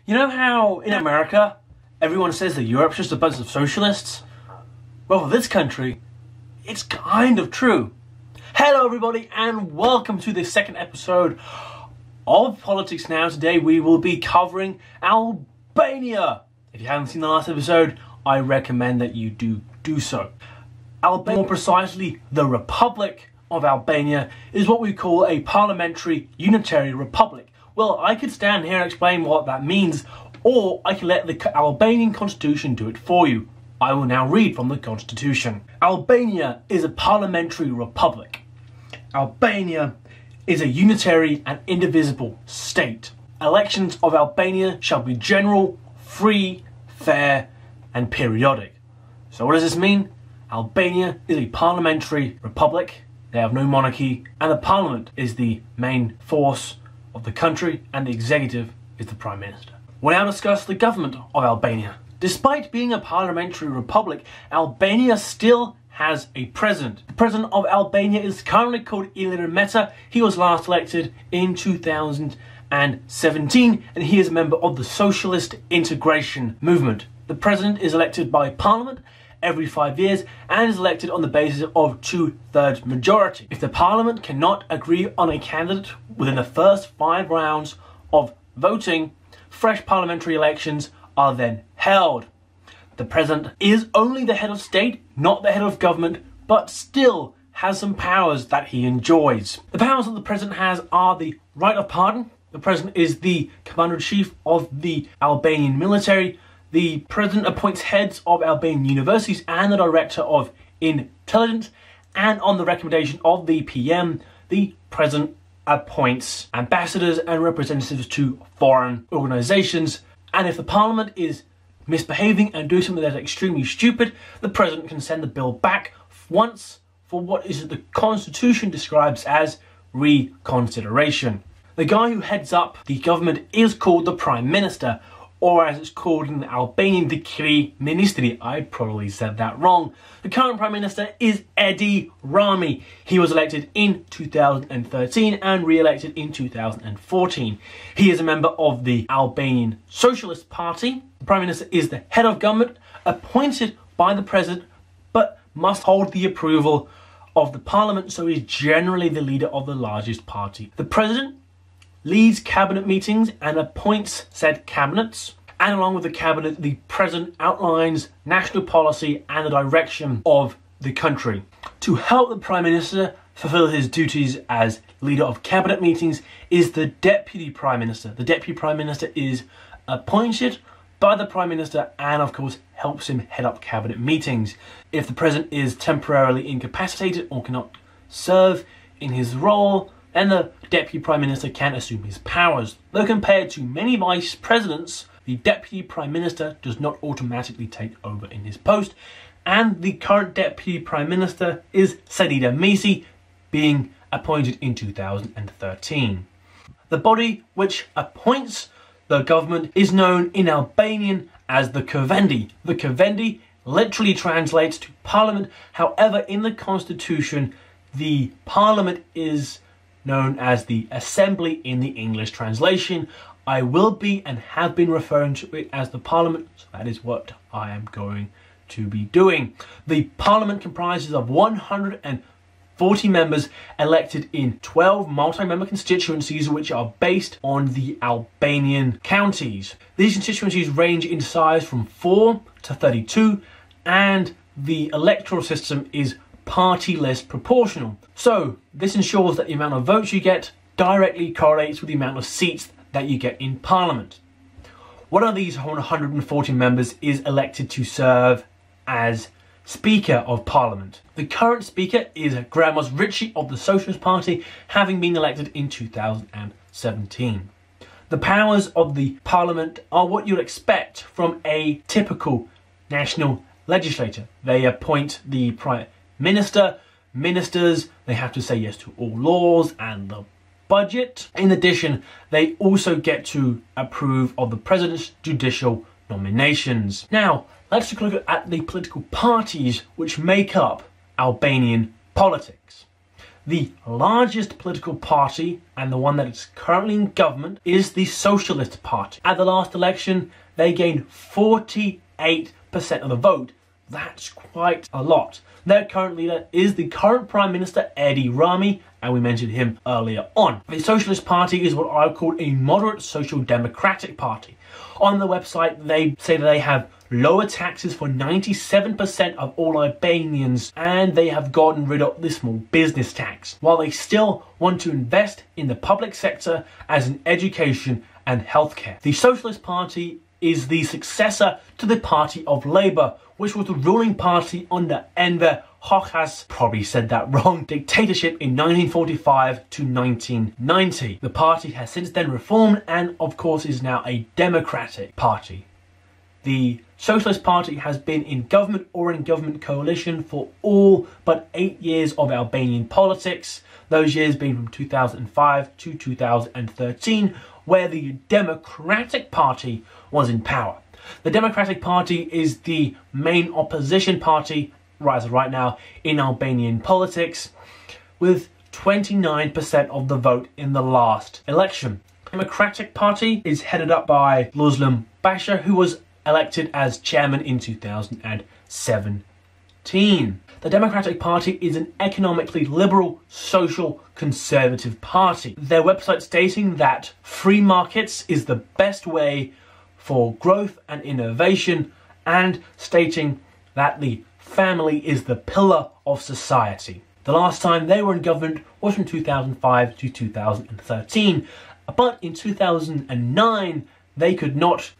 You know how in America, everyone says that Europe's just a bunch of socialists? Well, for this country, it's kind of true. Hello everybody and welcome to this second episode of Politics Now. Today we will be covering Albania. If you haven't seen the last episode, I recommend that you do so. Albania, more precisely the Republic of Albania, is what we call a parliamentary unitary republic. Well, I could stand here and explain what that means, or I can let the Albanian constitution do it for you. I will now read from the constitution. Albania is a parliamentary republic. Albania is a unitary and indivisible state. Elections of Albania shall be general, free, fair, and periodic. So what does this mean? Albania is a parliamentary republic. They have no monarchy, and the parliament is the main force of the country, and the executive is the Prime Minister. We'll now discuss the government of Albania. Despite being a parliamentary republic, Albania still has a president. The president of Albania is currently called Ilir Meta. He was last elected in 2017, and he is a member of the socialist integration movement. The president is elected by parliament every 5 years and is elected on the basis of 2/3 majority. If the parliament cannot agree on a candidate within the first 5 rounds of voting, fresh parliamentary elections are then held. The president is only the head of state, not the head of government, but still has some powers that he enjoys. The powers that the president has are the right of pardon. The president is the commander-in-chief of the Albanian military. The president appoints heads of Albanian universities and the director of intelligence, and on the recommendation of the PM, the president appoints ambassadors and representatives to foreign organizations. And if the parliament is misbehaving and doing something that's extremely stupid, the president can send the bill back once for what is the constitution describes as reconsideration. The guy who heads up the government is called the Prime Minister, or as it's called in Albanian, the Kri Ministri. I probably said that wrong. The current Prime Minister is Edi Rami. He was elected in 2013 and re-elected in 2014. He is a member of the Albanian Socialist Party. The Prime Minister is the head of government, appointed by the President, but must hold the approval of the Parliament, so he is generally the leader of the largest party. The President leads cabinet meetings and appoints said cabinets, and along with the cabinet, the president outlines national policy and the direction of the country. To help the Prime Minister fulfill his duties as leader of cabinet meetings is the Deputy Prime Minister. The Deputy Prime Minister is appointed by the Prime Minister and of course helps him head up cabinet meetings. If the president is temporarily incapacitated or cannot serve in his role, then the Deputy Prime Minister can assume his powers. Though compared to many vice presidents, the Deputy Prime Minister does not automatically take over in his post, and the current Deputy Prime Minister is Sadida Misi, being appointed in 2013. The body which appoints the government is known in Albanian as the Këvendi. The Këvendi literally translates to parliament. However, in the constitution, the parliament is known as the Assembly in the English translation. I will be and have been referring to it as the Parliament, so that is what I am going to be doing. The Parliament comprises of 140 members elected in 12 multi-member constituencies which are based on the Albanian counties. These constituencies range in size from 4 to 32, and the electoral system is party list proportional. So this ensures that the amount of votes you get directly correlates with the amount of seats that you get in Parliament. One of these 140 members is elected to serve as Speaker of Parliament. The current Speaker is Gramos Ritchie of the Socialist Party, having been elected in 2017. The powers of the Parliament are what you'd expect from a typical national legislature. They appoint the Prime Minister, ministers, they have to say yes to all laws and the budget. In addition, they also get to approve of the president's judicial nominations. Now, let's take a look at the political parties which make up Albanian politics. The largest political party, and the one that is currently in government, is the Socialist Party. At the last election, they gained 48% of the vote. That's quite a lot. Their current leader is the current Prime Minister, Edi Rami, and we mentioned him earlier on. The Socialist Party is what I call a moderate social democratic party. On the website, they say that they have lower taxes for 97% of all Albanians, and they have gotten rid of the small business tax, while they still want to invest in the public sector as in education and healthcare. The Socialist Party is the successor to the Party of Labour, which was the ruling party under Enver Hoxha's, probably said that wrong, dictatorship in 1945 to 1990. The party has since then reformed and of course is now a democratic party. The Socialist Party has been in government or in government coalition for all but 8 years of Albanian politics, those years being from 2005 to 2013, where the Democratic Party was in power. The Democratic Party is the main opposition party right now in Albanian politics, with 29% of the vote in the last election. The Democratic Party is headed up by Muslim Basha, who was elected as chairman in 2017. The Democratic Party is an economically liberal, social, conservative party. Their website stating that free markets is the best way for growth and innovation, and stating that the family is the pillar of society. The last time they were in government was from 2005 to 2013, but in 2009 they could not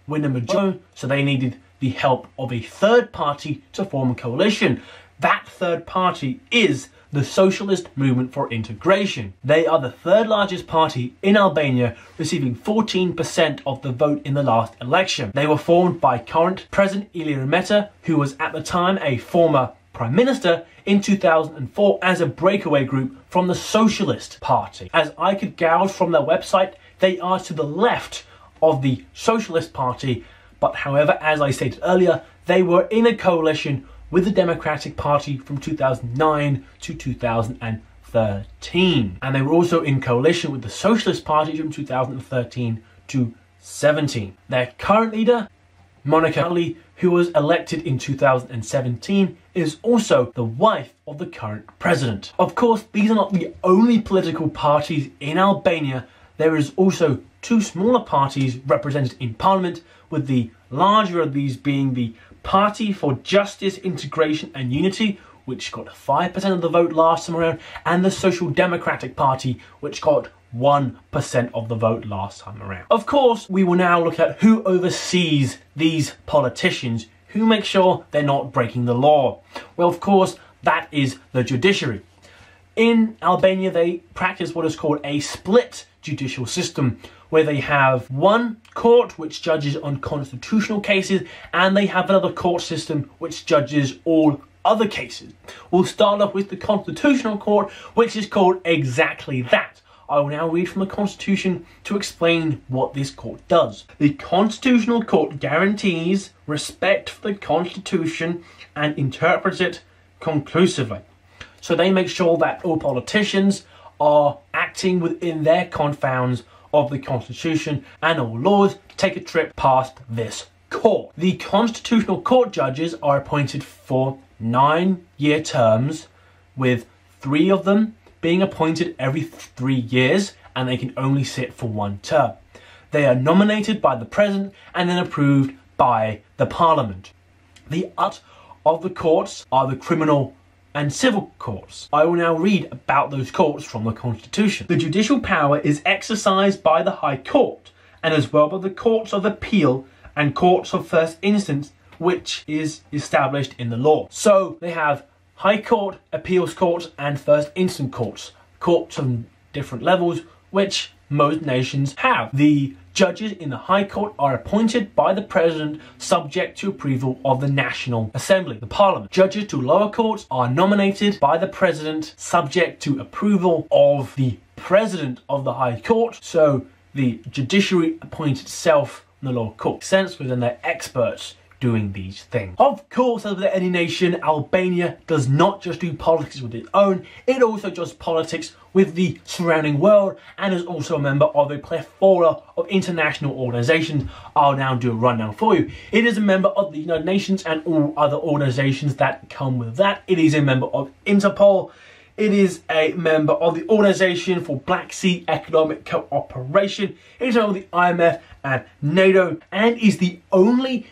win a majority, so they needed the help of a third party to form a coalition. That third party is the Socialist Movement for Integration. They are the third largest party in Albania, receiving 14% of the vote in the last election. They were formed by current President Ilir Meta, who was at the time a former Prime Minister, in 2004 as a breakaway group from the Socialist Party. As I could gauge from their website, they are to the left of the Socialist Party, but however, as I stated earlier, they were in a coalition with the Democratic Party from 2009 to 2013. And they were also in coalition with the Socialist Party from 2013 to 17. Their current leader, Monica Ali, who was elected in 2017, is also the wife of the current president. Of course, these are not the only political parties in Albania. There is also two smaller parties represented in parliament, with the larger of these being the Party for Justice, Integration and Unity, which got 5% of the vote last time around, and the Social Democratic Party, which got 1% of the vote last time around. Of course, we will now look at who oversees these politicians, who make sure they're not breaking the law. Well, of course, that is the judiciary. In Albania, they practice what is called a split judicial system, where they have one court which judges on constitutional cases, and they have another court system which judges all other cases. We'll start off with the Constitutional Court, which is called exactly that. I will now read from the Constitution to explain what this court does. The Constitutional Court guarantees respect for the Constitution and interprets it conclusively. So they make sure that all politicians are acting within their confines of the Constitution, and all laws take a trip past this court. The Constitutional Court judges are appointed for 9-year terms, with 3 of them being appointed every 3 years, and they can only sit for 1 term. They are nominated by the President and then approved by the Parliament. The other of the courts are the criminal and civil courts. I will now read about those courts from the Constitution. The judicial power is exercised by the High Court, and as well by the courts of appeal and courts of first instance, which is established in the law. So they have High Court, appeals courts, and first instance courts. Courts of different levels, which most nations have. The judges in the High Court are appointed by the President, subject to approval of the National Assembly, the Parliament. Judges to lower courts are nominated by the President, subject to approval of the President of the High Court. So the judiciary appoints itself in the lower court. Sense within their experts doing these things. Of course, as with any nation, Albania does not just do politics with its own, it also does politics with the surrounding world, and is also a member of a plethora of international organizations. I'll now do a rundown for you. It is a member of the United Nations and all other organizations that come with that. It is a member of Interpol. It is a member of the Organization for Black Sea Economic Cooperation. It is a member of the IMF and NATO, and is the only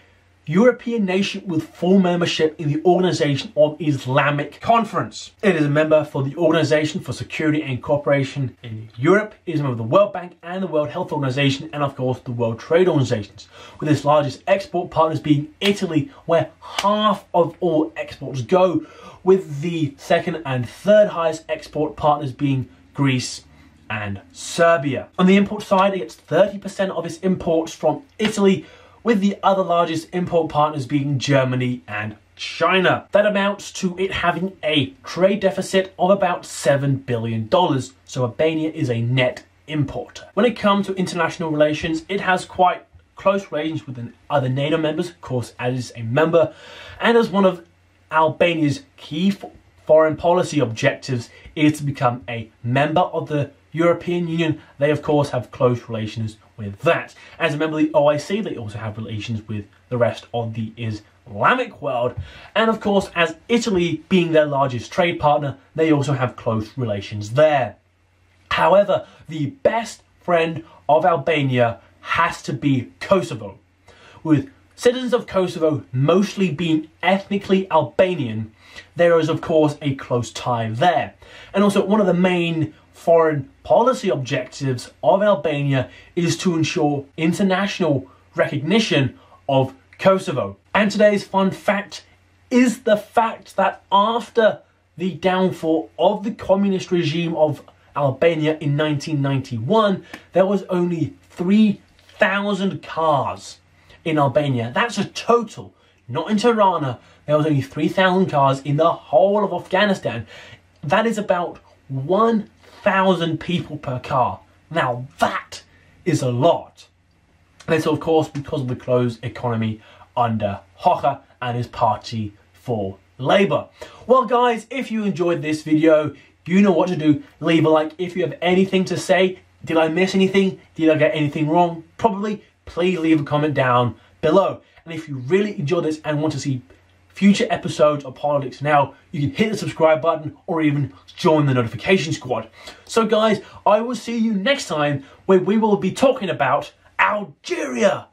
European nation with full membership in the Organization of Islamic Conference. It is a member for the Organization for Security and Cooperation in Europe. It is a member of the World Bank and the World Health Organization, and of course the World Trade Organizations, with its largest export partners being Italy, where half of all exports go, with the second and third highest export partners being Greece and Serbia. On the import side, it gets 30% of its imports from Italy, with the other largest import partners being Germany and China. That amounts to it having a trade deficit of about $7 billion, so Albania is a net importer. When it comes to international relations, it has quite close relations with the other NATO members, of course, as a member, and as one of Albania's key foreign policy objectives is to become a member of the European Union. They of course have close relations with that. As a member of the OIC, they also have relations with the rest of the Islamic world, and of course, as Italy being their largest trade partner, they also have close relations there. However, the best friend of Albania has to be Kosovo, with citizens of Kosovo mostly being ethnically Albanian. There is of course a close tie there, and also one of the main foreign policy objectives of Albania is to ensure international recognition of Kosovo. And today's fun fact is the fact that after the downfall of the communist regime of Albania in 1991, there was only 3,000 cars in Albania. That's a total, not in Tirana. There was only 3,000 cars in the whole of Afghanistan. That is about 1,000 people per car. Now that is a lot. And it's of course because of the closed economy under Hoxha and his party for Labour. Well guys, if you enjoyed this video, you know what to do. Leave a like. If you have anything to say, did I miss anything? Did I get anything wrong? Probably. Please leave a comment down below. And if you really enjoyed this and want to see future episodes of Politics Now, you can hit the subscribe button or even join the notification squad. So guys, I will see you next time, where we will be talking about Algeria.